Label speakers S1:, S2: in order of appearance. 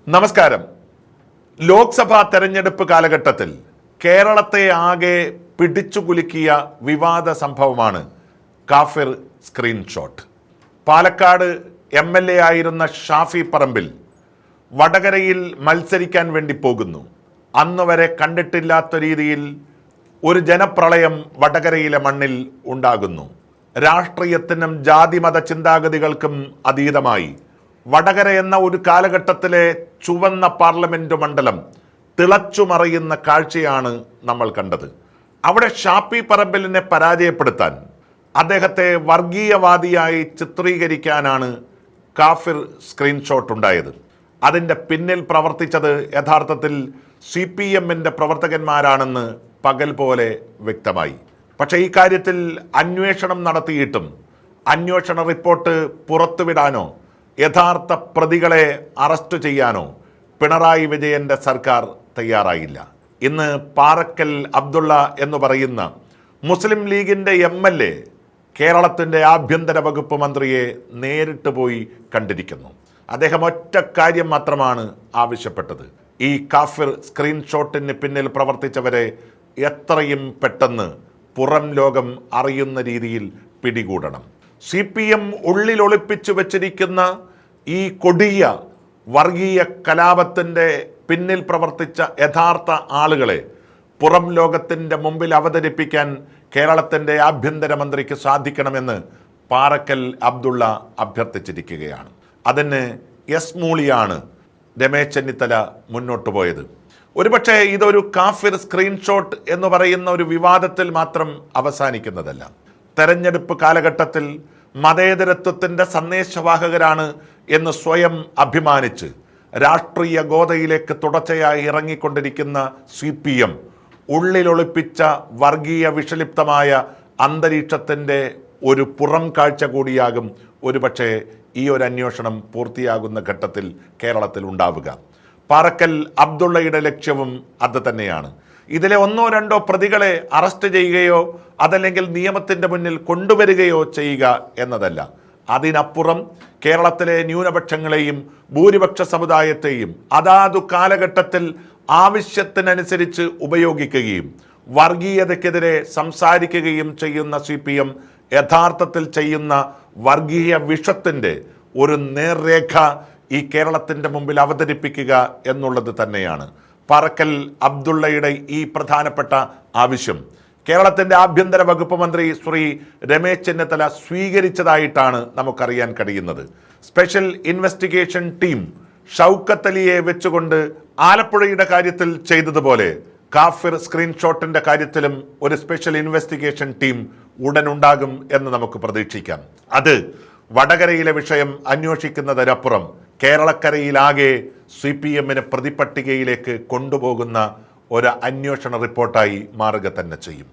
S1: നമസ്കാരം. ലോക്സഭാ തെരഞ്ഞെടുപ്പ് കാലഘട്ടത്തിൽ കേരളത്തെ ആകെ പിടിച്ചുകുലുക്കിയ വിവാദ സംഭവമാണ് കാഫിർ സ്ക്രീൻഷോട്ട്. പാലക്കാട് MLA ആയിരുന്ന ഷാഫി പറമ്പിൽ വടകരയിൽ മത്സരിക്കാൻ വേണ്ടി പോകുന്നു. അന്നുവരെ കണ്ടിട്ടില്ലാത്ത രീതിയിൽ ഒരു ജനപ്രളയം വടകരയിലെ മണ്ണിൽ ഉണ്ടാകുന്നു. രാഷ്ട്രീയത്തിനും ജാതിമത ചിന്താഗതികൾക്കും അതീതമായി വടകര എന്ന ഒരു കാലഘട്ടത്തിലെ ചുവന്ന പാർലമെന്റ് മണ്ഡലം തിളച്ചുമറിയുന്ന കാഴ്ചയാണ് നമ്മൾ കണ്ടത്. അവിടെ ഷാഫി പറമ്പിലിനെ പരാജയപ്പെടുത്താൻ, അദ്ദേഹത്തെ വർഗീയവാദിയായി ചിത്രീകരിക്കാനാണ് കാഫിർ സ്ക്രീൻഷോട്ട് ഉണ്ടായത്. അതിൻ്റെ പിന്നിൽ പ്രവർത്തിച്ചത് യഥാർത്ഥത്തിൽ CPMന്റെ പ്രവർത്തകന്മാരാണെന്ന് പകൽ പോലെ വ്യക്തമായി. പക്ഷേ ഈ കാര്യത്തിൽ അന്വേഷണം നടത്തിയിട്ടും അന്വേഷണ റിപ്പോർട്ട് പുറത്തുവിടാനോ യഥാർത്ഥ പ്രതികളെ അറസ്റ്റ് ചെയ്യാനോ പിണറായി വിജയന്റെ സർക്കാർ തയ്യാറായില്ല. ഇന്ന് പാറക്കൽ അബ്ദുള്ള എന്ന് പറയുന്ന മുസ്ലിം ലീഗിന്റെ MLA കേരളത്തിൻ്റെ ആഭ്യന്തര വകുപ്പ് മന്ത്രിയെ നേരിട്ട് പോയി കണ്ടിരിക്കുന്നു. അദ്ദേഹം ഒറ്റ കാര്യം മാത്രമാണ് ആവശ്യപ്പെട്ടത്: ഈ കാഫിർ സ്ക്രീൻഷോട്ടിന് പിന്നിൽ പ്രവർത്തിച്ചവരെ എത്രയും പെട്ടെന്ന് പുറം ലോകം അറിയുന്ന രീതിയിൽ പിടികൂടണം. CPM ഉള്ളിൽ ഒളിപ്പിച്ചു വച്ചിരിക്കുന്ന ഈ കൊടിയ വർഗീയ കലാപത്തിൻ്റെ പിന്നിൽ പ്രവർത്തിച്ച യഥാർത്ഥ ആളുകളെ പുറം ലോകത്തിൻ്റെ മുമ്പിൽ അവതരിപ്പിക്കാൻ കേരളത്തിൻ്റെ ആഭ്യന്തരമന്ത്രിക്ക് സാധിക്കണമെന്ന് പാറക്കൽ അബ്ദുള്ള അഭ്യർത്ഥിച്ചിരിക്കുകയാണ്. അതിന് എസ് മൂളിയാണ് രമേശ് ചെന്നിത്തല മുന്നോട്ട് പോയത്. ഒരുപക്ഷെ ഇതൊരു കാഫിർ സ്ക്രീൻഷോട്ട് എന്ന് പറയുന്ന ഒരു വിവാദത്തിൽ മാത്രം അവസാനിക്കുന്നതല്ല. തെരഞ്ഞെടുപ്പ് കാലഘട്ടത്തിൽ മതേതരത്വത്തിൻ്റെ സന്ദേശവാഹകരാണ് എന്ന് സ്വയം അഭിമാനിച്ച് രാഷ്ട്രീയ ഗോതയിലേക്ക് തുടർച്ചയായി ഇറങ്ങിക്കൊണ്ടിരിക്കുന്ന CPM ഉള്ളിലൊളിപ്പിച്ച വർഗീയ വിഷലിപ്തമായ അന്തരീക്ഷത്തിൻ്റെ ഒരു പുറം കാഴ്ച കൂടിയാകും ഒരുപക്ഷെ ഈ ഒരു അന്വേഷണം പൂർത്തിയാകുന്ന ഘട്ടത്തിൽ കേരളത്തിൽ ഉണ്ടാവുക. പാറക്കൽ അബ്ദുള്ളയുടെ ലക്ഷ്യവും അത് തന്നെയാണ്. ഇതിലെ ഒന്നോ രണ്ടോ പ്രതികളെ അറസ്റ്റ് ചെയ്യുകയോ അതല്ലെങ്കിൽ നിയമത്തിൻ്റെ മുന്നിൽ കൊണ്ടുവരികയോ ചെയ്യുക എന്നതല്ല. അതിനപ്പുറം കേരളത്തിലെ ന്യൂനപക്ഷങ്ങളെയും ഭൂരിപക്ഷ സമുദായത്തെയും അതാതു കാലഘട്ടത്തിൽ ആവശ്യത്തിനനുസരിച്ച് ഉപയോഗിക്കുകയും വർഗീയതയ്ക്കെതിരെ സംസാരിക്കുകയും ചെയ്യുന്ന CPM യഥാർത്ഥത്തിൽ ചെയ്യുന്ന വർഗീയ വിഷത്തിൻ്റെ ഒരു നേർരേഖ ഈ കേരളത്തിൻ്റെ മുമ്പിൽ അവതരിപ്പിക്കുക എന്നുള്ളത് തന്നെയാണ് പാറക്കൽ അബ്ദുള്ളയുടെ ഈ പ്രധാനപ്പെട്ട ആവശ്യം. കേരളത്തിൻ്റെ ആഭ്യന്തര വകുപ്പ് മന്ത്രി ശ്രീ രമേശ് ചെന്നിത്തല സ്വീകരിച്ചതായിട്ടാണ് നമുക്കറിയാൻ കഴിയുന്നത്. സ്പെഷ്യൽ ഇൻവെസ്റ്റിഗേഷൻ ടീം ഷൗക്കത്ത് അലിയെ വെച്ചുകൊണ്ട് ആലപ്പുഴയുടെ കാര്യത്തിൽ ചെയ്തതുപോലെ കാഫിർ സ്ക്രീൻഷോട്ടിന്റെ കാര്യത്തിലും ഒരു സ്പെഷ്യൽ ഇൻവെസ്റ്റിഗേഷൻ ടീം ഉടനുണ്ടാകും എന്ന് നമുക്ക് പ്രതീക്ഷിക്കാം. അത് വടകരയിലെ വിഷയം അന്വേഷിക്കുന്നതിനപ്പുറം കേരളക്കരയിലാകെ CPMനെ പ്രതിപട്ടികയിലേക്ക് കൊണ്ടുപോകുന്ന ഒരു അന്വേഷണ റിപ്പോർട്ടായി മാറുക തന്നെ ചെയ്യും.